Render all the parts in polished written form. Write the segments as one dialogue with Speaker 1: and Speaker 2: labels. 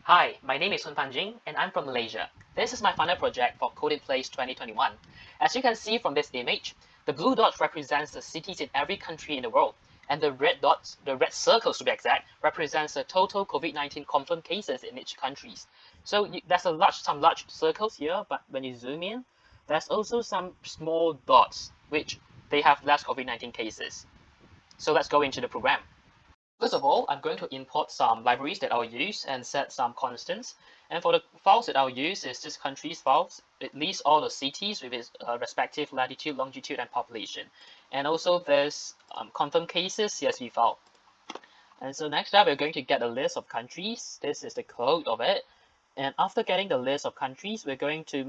Speaker 1: Hi, my name is Sun Fan Jing and I'm from Malaysia. This is my final project for Code in Place 2021. As you can see from this image, the blue dots represents the cities in every country in the world, and the red dots, the red circles to be exact, represents the total COVID-19 confirmed cases in each country. So there's some large circles here, but when you zoom in, there's also some small dots which they have less COVID-19 cases. So let's go into the program. First of all, I'm going to import some libraries that I'll use and set some constants. And for the files that I'll use is this country's files. It lists all the cities with its respective latitude, longitude, and population. And also there's confirmed cases CSV file. And so next up, we're going to get a list of countries. This is the code of it. And after getting the list of countries, we're going to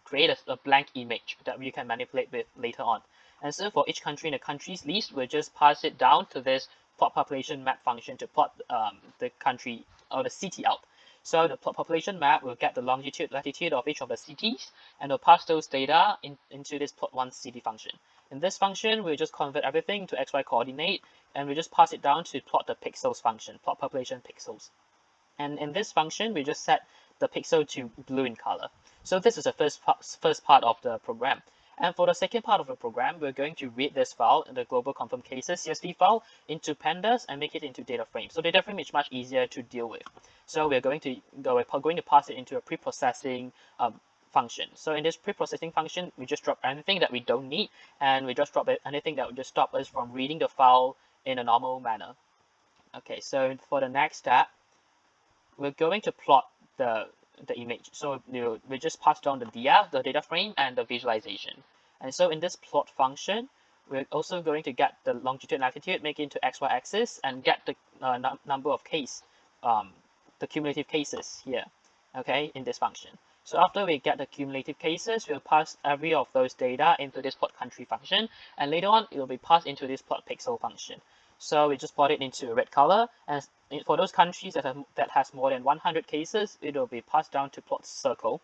Speaker 1: create a blank image that we can manipulate with later on. And so for each country in the countries list, we'll just pass it down to this plot population map function to plot the country or the city out. So the plot population map will get the longitude, latitude of each of the cities, and we'll pass those data into this plot one city function. In this function, we'll just convert everything to XY coordinate, and we just pass it down to plot the pixels function, plot population pixels. And in this function, we just set the pixel to blue in color. So this is the first part of the program. And for the second part of the program, we're going to read this file, the global confirmed cases CSV file, into pandas and make it into data frame. So data frame is much easier to deal with. So we're going to pass it into a pre-processing function. So in this pre-processing function, we just drop anything that we don't need, and we just drop anything that would just stop us from reading the file in a normal manner. Okay, so for the next step, we're going to plot the image. So we just pass down the DF, the data frame, and the visualization. And so in this plot function, we're also going to get the longitude and latitude, make it into XY axis, and get the number of the cumulative cases here, okay, in this function. So after we get the cumulative cases, we'll pass every of those data into this plot country function, and later on it will be passed into this plot pixel function. So we just plot it into a red color, and for those countries that has more than 100 cases, it will be passed down to plot circle.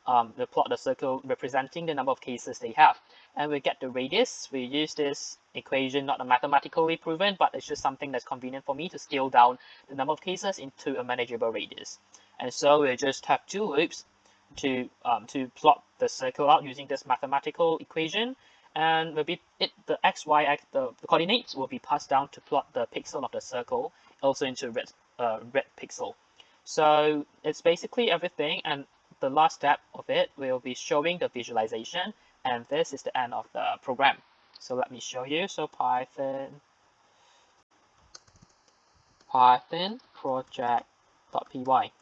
Speaker 1: We plot the circle representing the number of cases they have, and we get the radius. We use this equation, not mathematically proven, but it's just something that's convenient for me to scale down the number of cases into a manageable radius. And so we just have two loops to plot the circle out using this mathematical equation. And the coordinates will be passed down to plot the pixel of the circle, also into red pixel. So it's basically everything, and the last step of it will be showing the visualization, and this is the end of the program. So let me show you. So Python project.py,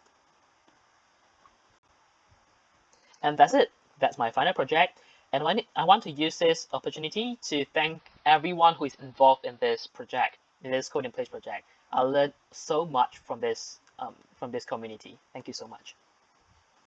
Speaker 1: and that's it. That's my final project. And I want to use this opportunity to thank everyone who is involved in this project, in this Code in Place project. I learned so much from this community. Thank you so much.